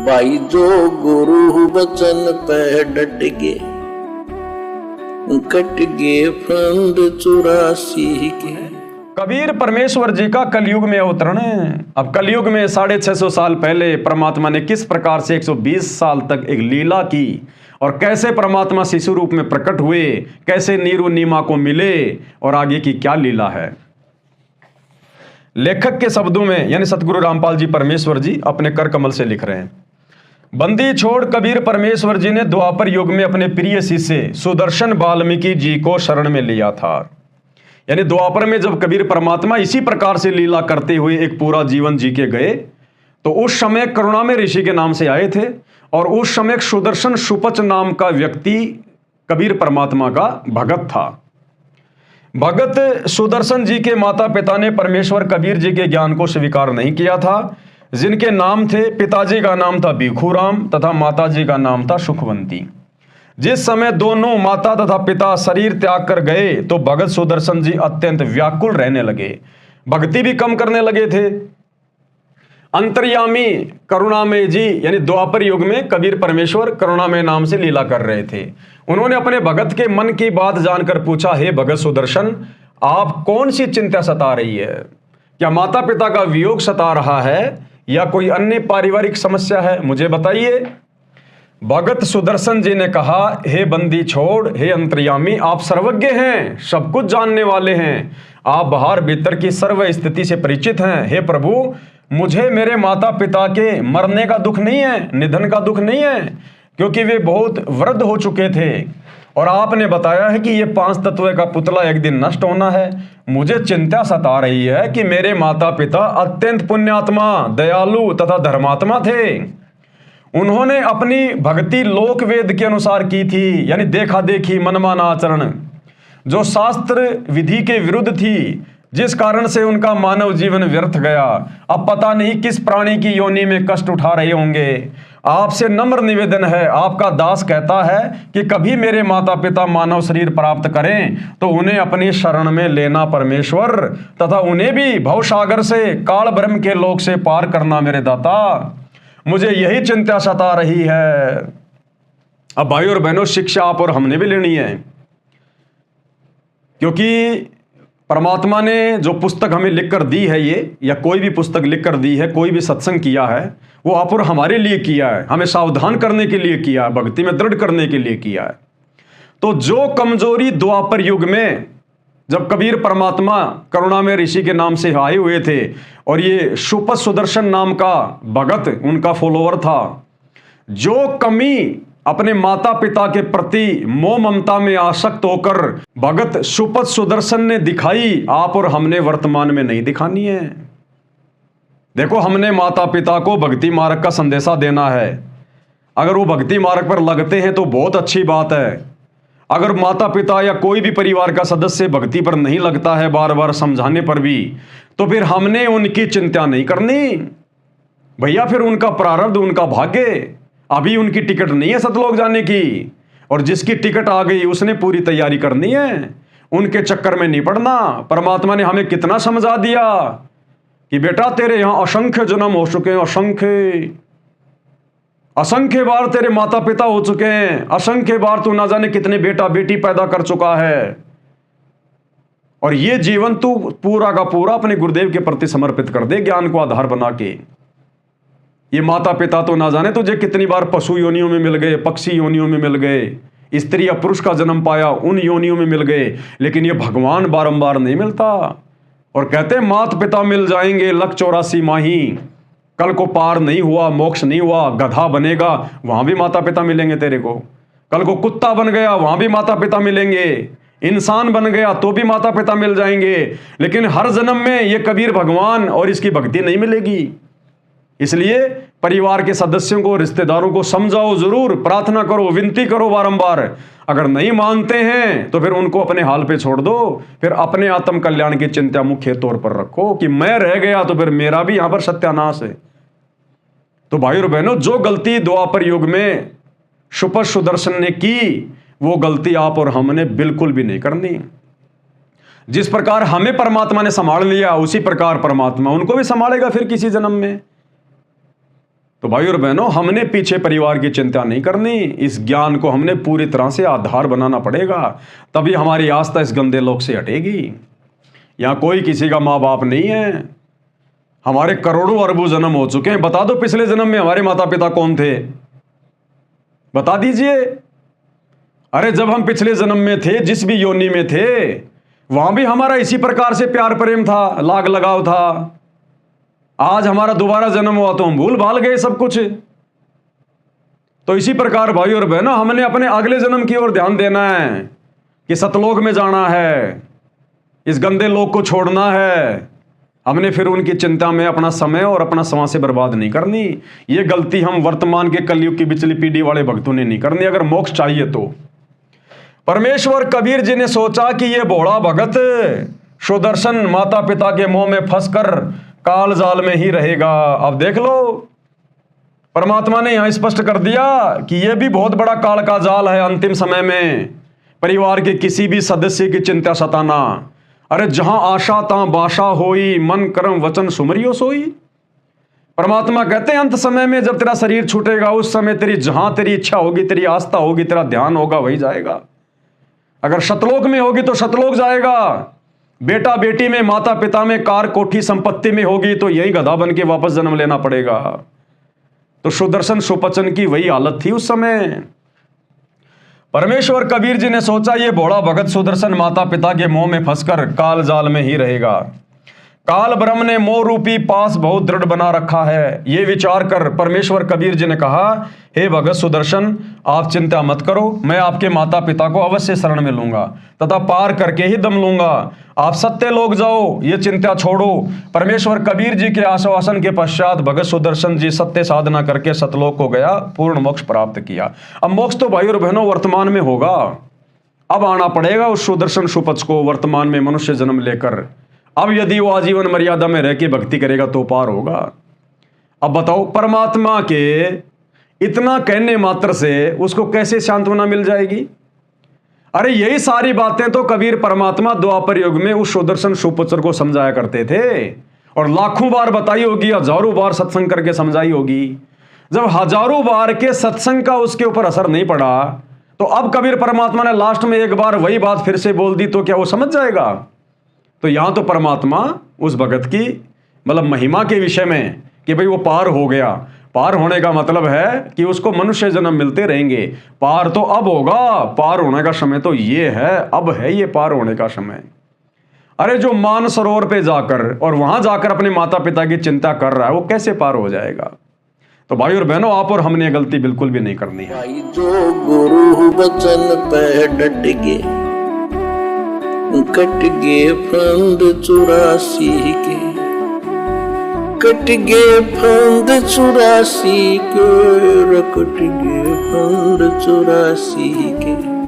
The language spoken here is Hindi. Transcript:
भाई जो गुरु वचन पे डट गए, कट गए फंद 84 के। कबीर परमेश्वर जी का कलयुग में अवतरण है। अब कलयुग में 650 साल पहले परमात्मा ने किस प्रकार से 120 साल तक एक लीला की और कैसे परमात्मा शिशु रूप में प्रकट हुए, कैसे नीरू नीमा को मिले और आगे की क्या लीला है। लेखक के शब्दों में यानी सतगुरु रामपाल जी परमेश्वर जी अपने कर कमल से लिख रहे हैं। बंदी छोड़ कबीर परमेश्वर जी ने द्वापर युग में अपने प्रिय शिष्य सुदर्शन वाल्मीकि जी को शरण में लिया था। यानी द्वापर में जब कबीर परमात्मा इसी प्रकार से लीला करते हुए एक पूरा जीवन जी के गए तो उस समय करुणामय ऋषि के नाम से आए थे और उस समय सुदर्शन सुपच नाम का व्यक्ति कबीर परमात्मा का भगत था। भगत सुदर्शन जी के माता पिता ने परमेश्वर कबीर जी के ज्ञान को स्वीकार नहीं किया था, जिनके नाम थे, पिताजी का नाम था भिखूराम तथा माताजी का नाम था सुखवंती। जिस समय दोनों माता तथा पिता शरीर त्याग कर गए तो भगत सुदर्शन जी अत्यंत व्याकुल रहने लगे, भक्ति भी कम करने लगे थे। अंतर्यामी करुणामय जी यानी द्वापर युग में कबीर परमेश्वर करुणामय नाम से लीला कर रहे थे। उन्होंने अपने भगत के मन की बात जानकर पूछा, हे भगत सुदर्शन, आप कौन सी चिंता सता रही है? क्या माता पिता का वियोग सता रहा है या कोई अन्य पारिवारिक समस्या है? मुझे बताइए। भगत सुदर्शन जी ने कहा, हे बंदी छोड़, हे अंतर्यामी, आप सर्वज्ञ हैं, सब कुछ जानने वाले हैं, आप बाहर भीतर की सर्व स्थिति से परिचित हैं। हे प्रभु, मुझे मेरे माता पिता के मरने का दुख नहीं है, निधन का दुख नहीं है, क्योंकि वे बहुत वृद्ध हो चुके थे और आपने बताया है कि ये 5 तत्व का पुतला एक दिन नष्ट होना है। मुझे चिंता सता रही है कि मेरे माता पिता अत्यंत पुण्यात्मा, दयालु तथा धर्मात्मा थे। उन्होंने अपनी भक्ति लोक वेद के अनुसार की थी, यानी देखा देखी मनमाना आचरण, जो शास्त्र विधि के विरुद्ध थी, जिस कारण से उनका मानव जीवन व्यर्थ गया। अब पता नहीं किस प्राणी की योनि में कष्ट उठा रहे होंगे। आपसे नम्र निवेदन है, आपका दास कहता है कि कभी मेरे माता पिता मानव शरीर प्राप्त करें तो उन्हें अपनी शरण में लेना परमेश्वर, तथा उन्हें भी भवसागर से काल ब्रह्म के लोक से पार करना मेरे दाता। मुझे यही चिंता सता रही है। अब भाई और बहनों, शिक्षा आप और हमने भी लेनी है, क्योंकि परमात्मा ने जो पुस्तक हमें लिख कर दी है, ये या कोई भी पुस्तक लिख कर दी है, कोई भी सत्संग किया है, वो आप और हमारे लिए किया है, हमें सावधान करने के लिए किया है, भक्ति में दृढ़ करने के लिए किया है। तो जो कमजोरी द्वापर युग में जब कबीर परमात्मा करुणामय ऋषि के नाम से आए हुए थे और ये सुपच सुदर्शन नाम का भगत उनका फॉलोवर था, जो कमी अपने माता पिता के प्रति मोह ममता में आसक्त होकर भगत सुपच सुदर्शन ने दिखाई, आप और हमने वर्तमान में नहीं दिखानी है। देखो, हमने माता पिता को भक्ति मार्ग का संदेशा देना है। अगर वो भक्ति मार्ग पर लगते हैं तो बहुत अच्छी बात है। अगर माता पिता या कोई भी परिवार का सदस्य भक्ति पर नहीं लगता है, बार बार समझाने पर भी, तो फिर हमने उनकी चिंता नहीं करनी भैया। फिर उनका प्रारब्ध, उनका भाग्य, अभी उनकी टिकट नहीं है सतलोक जाने की, और जिसकी टिकट आ गई उसने पूरी तैयारी करनी है, उनके चक्कर में नहीं पड़ना। परमात्मा ने हमें कितना समझा दिया कि बेटा तेरे यहां असंख्य जन्म हो चुके हैं, असंख्य बार तेरे माता पिता हो चुके हैं, असंख्य बार तू ना जाने कितने बेटा बेटी पैदा कर चुका है, और ये जीवन तू पूरा का पूरा अपने गुरुदेव के प्रति समर्पित कर दे, ज्ञान को आधार बना के। ये माता पिता तो ना जाने तुझे कितनी बार पशु योनियों में मिल गए, पक्षी योनियों में मिल गए, स्त्री या पुरुष का जन्म पाया उन योनियों में मिल गए, लेकिन ये भगवान बारंबार नहीं मिलता। और कहते माता पिता मिल जाएंगे 184 माही, कल को पार नहीं हुआ, मोक्ष नहीं हुआ, गधा बनेगा वहां भी माता पिता मिलेंगे तेरे को, कल को कुत्ता बन गया वहां भी माता पिता मिलेंगे, इंसान बन गया तो भी माता पिता मिल जाएंगे, लेकिन हर जन्म में ये कबीर भगवान और इसकी भक्ति नहीं मिलेगी। इसलिए परिवार के सदस्यों को, रिश्तेदारों को समझाओ जरूर, प्रार्थना करो, विनती करो बारंबार। अगर नहीं मानते हैं तो फिर उनको अपने हाल पे छोड़ दो, फिर अपने आत्म कल्याण की चिंता मुख्य तौर पर रखो कि मैं रह गया तो फिर मेरा भी यहां पर सत्यानाश है। तो भाई और बहनों, जो गलती द्वापर युग में सुपच सुदर्शन ने की, वो गलती आप और हमने बिल्कुल भी नहीं करनी। जिस प्रकार हमें परमात्मा ने संभाल लिया, उसी प्रकार परमात्मा उनको भी संभालेगा फिर किसी जन्म में। तो भाई और बहनों, हमने पीछे परिवार की चिंता नहीं करनी, इस ज्ञान को हमने पूरी तरह से आधार बनाना पड़ेगा, तभी हमारी आस्था इस गंदे लोक से हटेगी। यहाँ कोई किसी का माँ बाप नहीं है, हमारे करोड़ों अरबों जन्म हो चुके हैं। बता दो पिछले जन्म में हमारे माता पिता कौन थे, बता दीजिए। अरे जब हम पिछले जन्म में थे, जिस भी योनि में थे, वहां भी हमारा इसी प्रकार से प्यार प्रेम था, लाग लगाव था। आज हमारा दोबारा जन्म हुआ तो हम भूल भाल गए सब कुछ। तो इसी प्रकार भाई और बहनों, हमने अपने अगले जन्म की ओर ध्यान देना है कि सतलोक में जाना है, इस गंदे लोक को छोड़ना है। हमने फिर उनकी चिंता में अपना समय और अपना समाज बर्बाद नहीं करनी। ये गलती हम वर्तमान के कलयुग की पिछली पीढ़ी वाले भक्तों ने नहीं करनी अगर मोक्ष चाहिए तो। परमेश्वर कबीर जी ने सोचा कि ये भोला भगत सुदर्शन माता पिता के मोह में फंसकर काल जाल में ही रहेगा। अब देख लो, परमात्मा ने यहां स्पष्ट कर दिया कि यह भी बहुत बड़ा काल का जाल है। अंतिम समय में परिवार के किसी भी सदस्य की चिंता सताना। अरे जहां आशा तहां बाशा होई, मन कर्म वचन सुमरियो सोई। परमात्मा कहते हैं अंत समय में जब तेरा शरीर छूटेगा, उस समय तेरी जहां तेरी इच्छा होगी, तेरी आस्था होगी, तेरा ध्यान होगा, वही जाएगा। अगर शतलोक में होगी तो शतलोक जाएगा, बेटा बेटी में, माता पिता में, कार कोठी संपत्ति में होगी तो यही गधा बन के वापस जन्म लेना पड़ेगा। तो सुदर्शन सुपचन की वही हालत थी उस समय। परमेश्वर कबीर जी ने सोचा ये भोला भगत सुदर्शन माता पिता के मोह में फंसकर काल जाल में ही रहेगा। काल ब्रह्म ने मोह रूपी पास बहुत दृढ़ बना रखा है। ये विचार कर परमेश्वर कबीर जी ने कहा, हे भगत सुदर्शन, आप चिंता मत करो, मैं आपके माता पिता को अवश्य शरण में लूंगा तथा पार करके ही दम लूंगा। आप सत्य लोग जाओ, ये चिंता छोड़ो। परमेश्वर कबीर जी के आश्वासन के पश्चात भगत सुदर्शन जी सत्य साधना करके सतलोक को गया, पूर्ण मोक्ष प्राप्त किया। अब मोक्ष तो भाई और बहनों वर्तमान में होगा। अब आना पड़ेगा उस सुदर्शन सुपच को वर्तमान में मनुष्य जन्म लेकर। अब यदि वो आजीवन मर्यादा में रह के भक्ति करेगा तो पार होगा। अब बताओ, परमात्मा के इतना कहने मात्र से उसको कैसे सांत्वना मिल जाएगी? अरे यही सारी बातें तो कबीर परमात्मा द्वापर युग में उस सुदर्शन सुपुत्र को समझाया करते थे, और लाखों बार बताई होगी, हजारों बार सत्संग करके समझाई होगी। जब हजारों बार के सत्संग का उसके ऊपर असर नहीं पड़ा, तो अब कबीर परमात्मा ने लास्ट में एक बार वही बात फिर से बोल दी, तो क्या वो समझ जाएगा? तो यहां तो परमात्मा उस भगत की मतलब महिमा के विषय में कि भाई वो पार हो गया। पार होने का मतलब है कि उसको मनुष्य जन्म मिलते रहेंगे। पार तो अब होगा, पार होने का समय तो ये है, अब है ये पार होने का समय। अरे जो मान सरोवर पे जाकर और वहां जाकर अपने माता पिता की चिंता कर रहा है, वो कैसे पार हो जाएगा? तो भाई और बहनों, आप और हमने गलती बिल्कुल भी नहीं करनी है। भाई जो गुरु वचन पे डट गए, कट गए फंद 84 के, कट गए फंद 84 के, कट गए फंद 84 के।